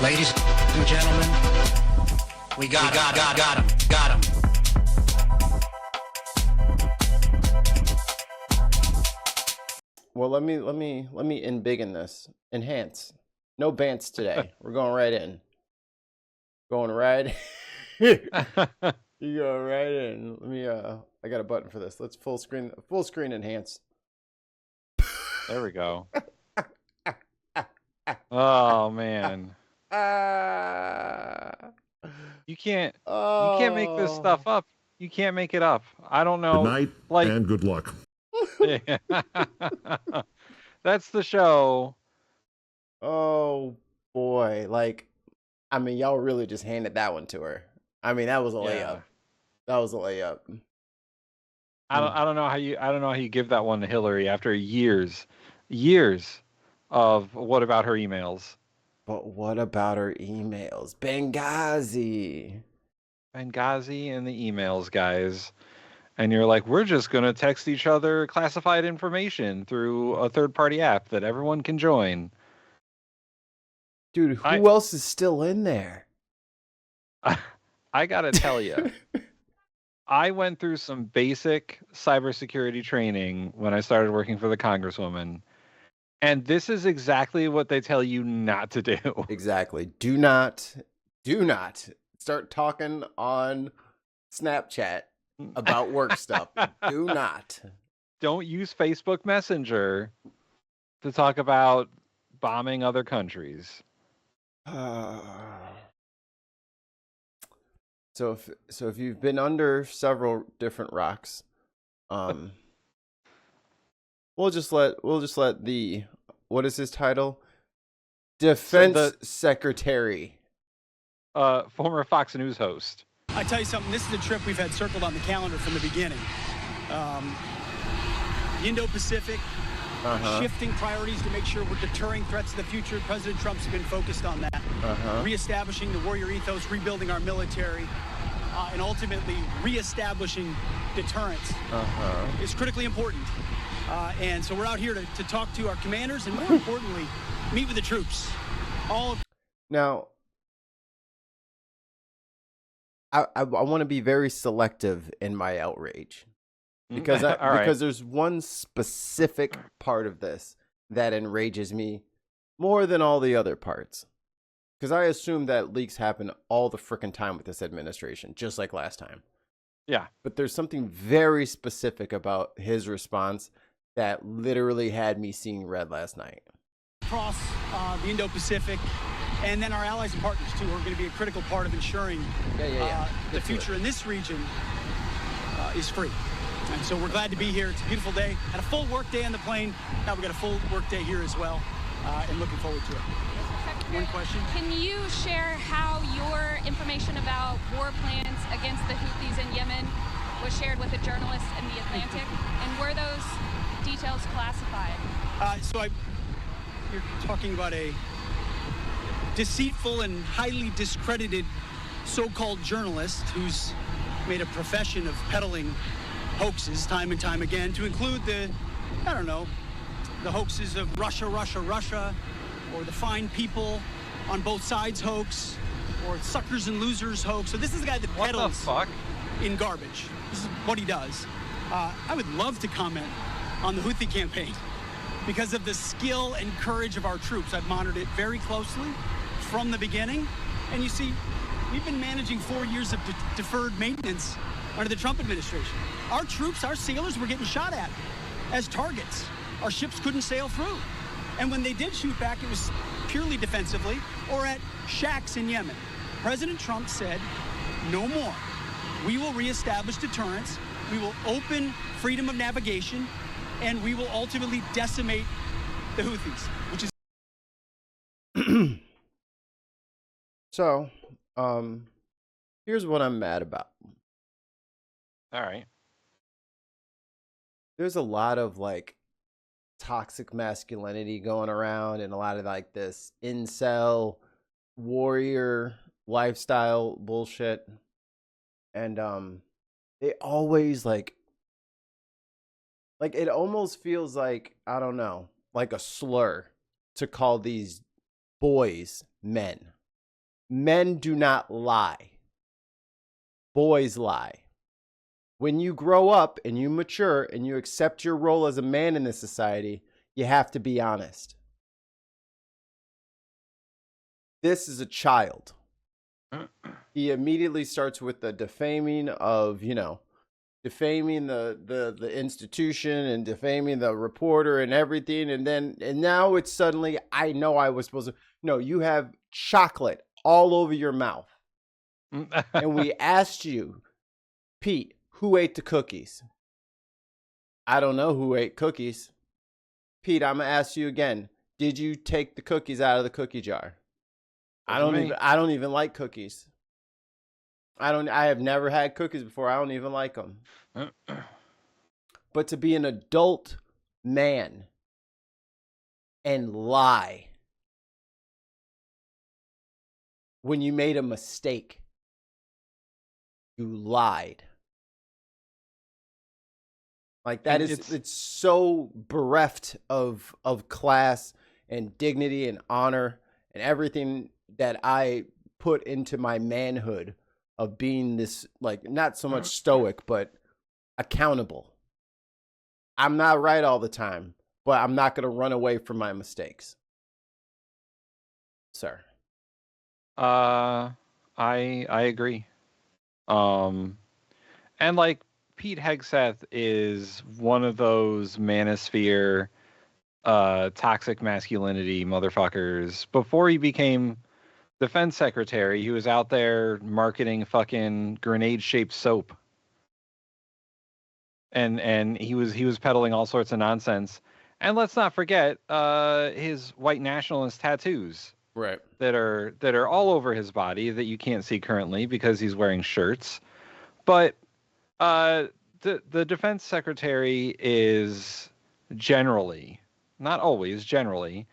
Ladies and gentlemen, we got him. Well, let me embiggen this. Enhance. No bants today. We're going right in. Going right. You go right in. Let me. I got a button for this. Let's full screen enhance. There we go. Oh man, you can't make this stuff up. You can't make it up. I don't know. Good night and good luck. That's the show. Oh boy, I mean, y'all really just handed that one to her. I mean, that was a layup. Yeah. That was a layup. I don't know how you give that one to Hillary after years of what about her emails. But what about her emails? Benghazi And the emails, guys. And you're like, we're just going to text each other classified information through a third-party app that everyone can join. Dude, who else is still in there? I got to tell you, I went through some basic cybersecurity training when I started working for the Congresswoman. And this is exactly what they tell you not to do. Exactly. Do not start talking on Snapchat about work stuff. Do not. Don't use Facebook Messenger to talk about bombing other countries. So if you've been under several different rocks, we'll just let the, what is his title? Defense Secretary. Former Fox News host. I tell you something, this is a trip we've had circled on the calendar from the beginning. The Indo-Pacific, shifting priorities to make sure we're deterring threats to the future. President Trump's been focused on that. Reestablishing the warrior ethos, rebuilding our military, and ultimately reestablishing deterrence is critically important. And so we're out here to talk to our commanders and, more importantly, meet with the troops. Now, I want to be very selective in my outrage because because there's one specific part of this that enrages me more than all the other parts. Because I assume that leaks happen all the frickin' time with this administration, just like last time. Yeah. But there's something very specific about his response that literally had me seeing red last night. Across the Indo-Pacific, and then our allies and partners, too, are going to be a critical part of ensuring the future in this region is free. And so we're glad to be here. It's a beautiful day. Had a full work day on the plane. Now we've got a full work day here as well, and looking forward to it. One question. Can you share how your information about war plans against the Houthis in Yemen was shared with a journalist in the Atlantic? And were those details classified? You're talking about a deceitful and highly discredited so-called journalist who's made a profession of peddling hoaxes time and time again, to include the hoaxes of Russia, or the fine people on both sides hoax, or suckers and losers hoax. So this is the guy that peddles in garbage. This is what he does. I would love to comment on the Houthi campaign because of the skill and courage of our troops. I've monitored it very closely from the beginning. And you see, we've been managing 4 years of deferred maintenance under the Trump administration. Our troops, our sailors were getting shot at as targets. Our ships couldn't sail through. And when they did shoot back, it was purely defensively or at shacks in Yemen. President Trump said, no more. We will reestablish deterrence. We will open freedom of navigation, and we will ultimately decimate the Houthis, which is... So, here's what I'm mad about. All right. There's a lot of toxic masculinity going around and a lot of this incel warrior lifestyle bullshit. And they always it almost feels like, I don't know, like a slur to call these boys men. Men do not lie. Boys lie. When you grow up and you mature and you accept your role as a man in this society, you have to be honest. This is a child. He immediately starts with the defaming of, defaming the institution and defaming the reporter and everything. And now it's suddenly, I know I was supposed to. No, you have chocolate all over your mouth. And we asked you, Pete, who ate the cookies? I don't know who ate cookies. Pete, I'm going to ask you again. Did you take the cookies out of the cookie jar? I don't even like cookies. I have never had cookies before. I don't even like them. But to be an adult man and lie when you made a mistake, you lied. Like that it's so bereft of class and dignity and honor and everything that I put into my manhood of being this, like, not so much stoic, but accountable. I'm not right all the time, but I'm not going to run away from my mistakes. Sir. I agree. And like Pete Hegseth is one of those manosphere, toxic masculinity motherfuckers. Before he became defense secretary, he was out there marketing fucking grenade-shaped soap. And he was peddling all sorts of nonsense. And let's not forget his white nationalist tattoos. Right. That are all over his body that you can't see currently because he's wearing shirts. But the defense secretary is generally, not always, generally,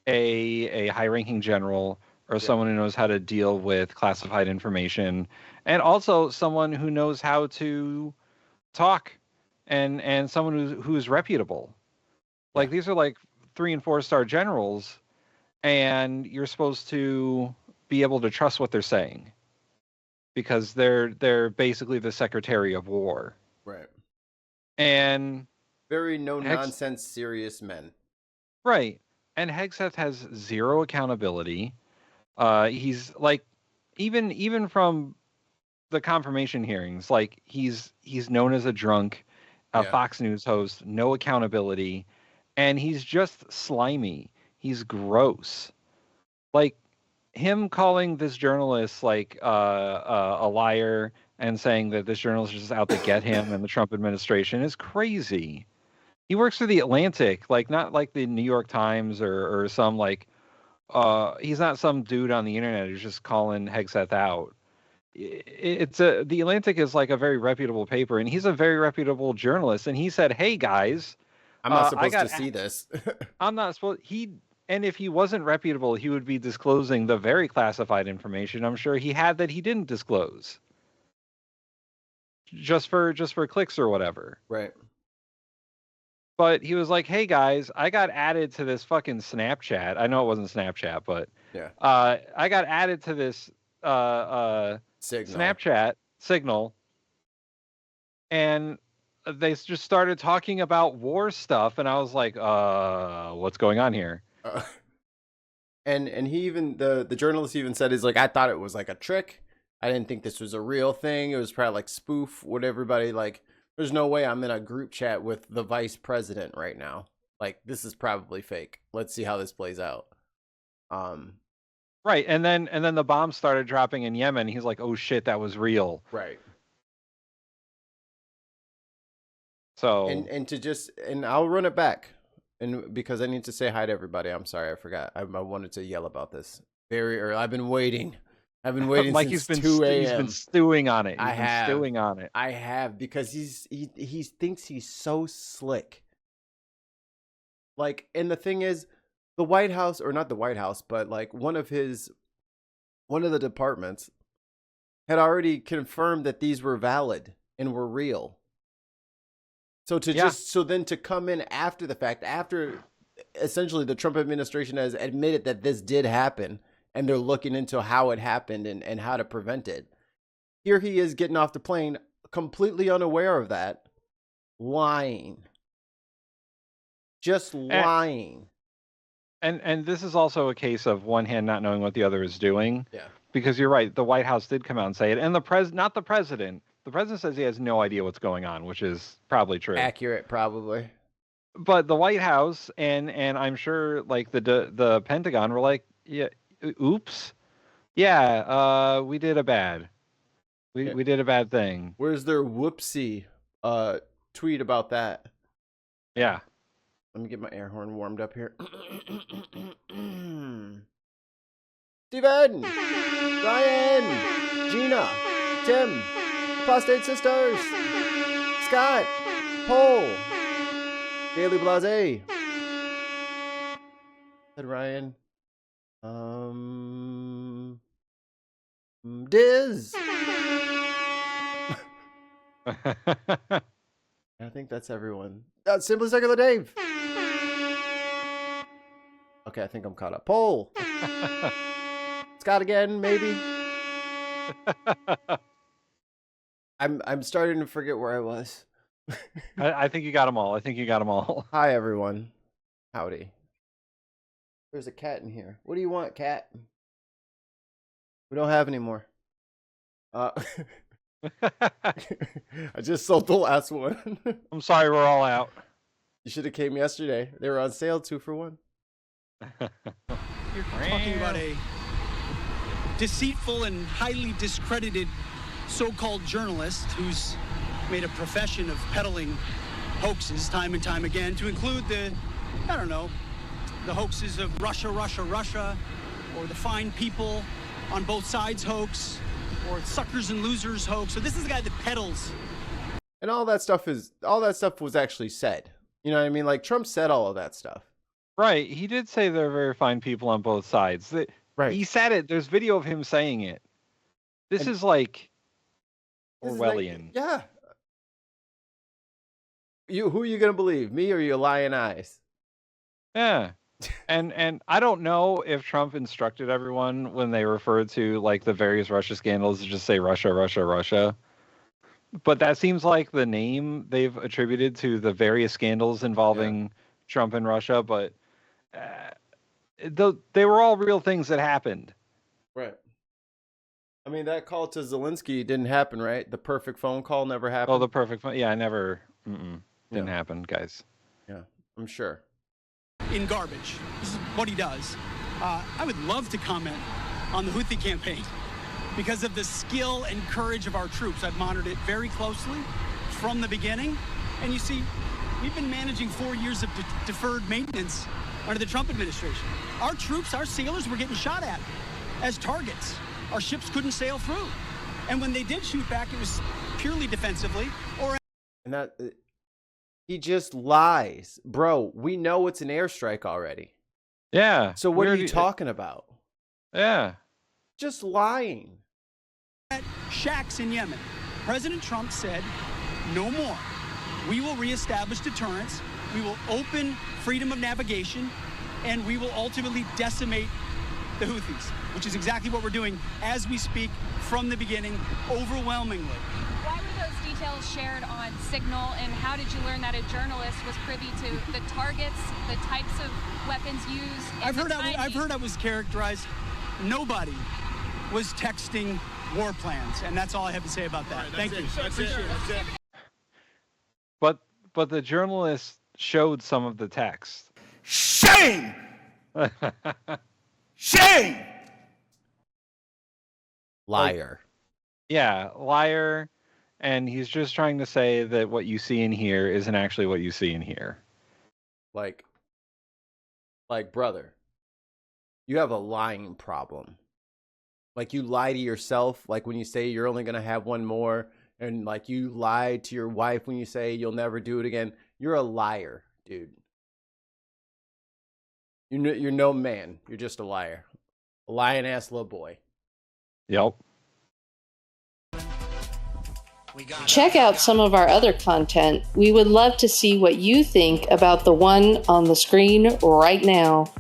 a high-ranking general or someone who knows how to deal with classified information, and also someone who knows how to talk, and someone who's reputable. Like these are like 3- and 4-star generals, and you're supposed to be able to trust what they're saying because they're basically the Secretary of War. Right. And very no-nonsense, serious men. Right. And Hegseth has zero accountability. He's like, even from the confirmation hearings, like he's known as a drunk, a Fox News host, no accountability, and he's just slimy. He's gross. Like him calling this journalist like a liar and saying that this journalist is just out to get him and the Trump administration is crazy. He works for the Atlantic, like not like the New York Times or some like he's not some dude on the internet who's just calling Hegseth out. The Atlantic is like a very reputable paper, and he's a very reputable journalist. And he said, "Hey guys, I'm not supposed to see this. I'm not supposed." And if he wasn't reputable, he would be disclosing the very classified information I'm sure he had that he didn't disclose, just for clicks or whatever. Right. But he was like, "Hey guys, I got added to this fucking Snapchat. I know it wasn't Snapchat, but I got added to this Snapchat Signal, and they just started talking about war stuff, and I was like, what's going on here?" And he even the journalist even said, "Is like, I thought it was like a trick. I didn't think this was a real thing. It was probably like spoof. What everybody like." There's no way I'm in a group chat with the vice president right now. Like, this is probably fake. Let's see how this plays out. Right, and then the bombs started dropping in Yemen. He's like, "Oh shit, that was real." Right. So and I'll run it back, and because I need to say hi to everybody. I'm sorry, I forgot. I wanted to yell about this very early. I've been waiting like since 2 a.m. He's been stewing on it. I have, because he thinks he's so slick. Like, and the thing is, the White House, or not the White House, but like one of the departments had already confirmed that these were valid and were real. So then to come in after the fact, after essentially the Trump administration has admitted that this did happen, and they're looking into how it happened and how to prevent it. Here he is getting off the plane, completely unaware of that, lying. Just lying. And this is also a case of one hand not knowing what the other is doing. Yeah. Because you're right, the White House did come out and say it, and not the president. The president says he has no idea what's going on, which is probably true. Accurate, probably. But the White House and I'm sure like the Pentagon were like, yeah, oops, yeah, we did a bad, we did a bad thing. Where's their whoopsie tweet about that? Yeah. Let me get my air horn warmed up here. Steven, Ryan, Gina, Tim, Prostate Sisters, Scott, Paul, Daily Blase, said Ryan, Diz. I think that's everyone. Simply Secular Dave. Okay, I think I'm caught up. Paul. Scott again, maybe. I'm starting to forget where I was. I think you got them all. Hi, everyone. Howdy. There's a cat in here. What do you want, cat? We don't have any more. I just sold the last one. I'm sorry, we're all out. You should have came yesterday. They were on sale 2 for 1. You're talking about a deceitful and highly discredited so-called journalist who's made a profession of peddling hoaxes time and time again, to include the hoaxes of Russia, or the fine people on both sides hoax, or suckers and losers hoax. So this is the guy that peddles. And all that stuff was actually said. You know what I mean? Like Trump said all of that stuff. Right. He did say there are very fine people on both sides. Right. He said it. There's video of him saying it. This is like Orwellian. Yeah. Who are you gonna believe? Me or your lying eyes? Yeah. And I don't know if Trump instructed everyone when they referred to like the various Russia scandals to just say Russia. But that seems like the name they've attributed to the various scandals involving Trump and Russia. But they were all real things that happened. Right. I mean, that call to Zelensky didn't happen, right? The perfect phone call never happened. Oh, the perfect phone. Yeah, didn't happen, guys. Yeah, I'm sure. In garbage. This is what he does. I would love to comment on the Houthi campaign because of the skill and courage of our troops. I've monitored it very closely from the beginning. And you see, we've been managing 4 years of deferred maintenance under the Trump administration. Our troops, our sailors were getting shot at as targets. Our ships couldn't sail through. And when they did shoot back, it was purely defensively. And that he just lies. Bro, we know it's an airstrike already. Yeah. So what are you talking about? Yeah. Just lying. At shacks in Yemen, President Trump said, no more. We will reestablish deterrence. We will open freedom of navigation, and we will ultimately decimate the Houthis, which is exactly what we're doing as we speak from the beginning, overwhelmingly. Why were those details shared on Signal, and how did you learn that a journalist was privy to the targets, the types of weapons used? I've heard I was characterized. Nobody was texting war plans, and that's all I have to say about that. Right, Thank you. That's it. But the journalist showed some of the text. Shame! Shame! Liar. Yeah, liar. And he's just trying to say that what you see in here isn't actually what you see in here. Like, brother, you have a lying problem. Like, you lie to yourself, like when you say you're only going to have one more, and like you lie to your wife when you say you'll never do it again. You're a liar, dude. You're no man. You're just a liar. A lying ass little boy. Yep. Check out some of our other content. We would love to see what you think about the one on the screen right now.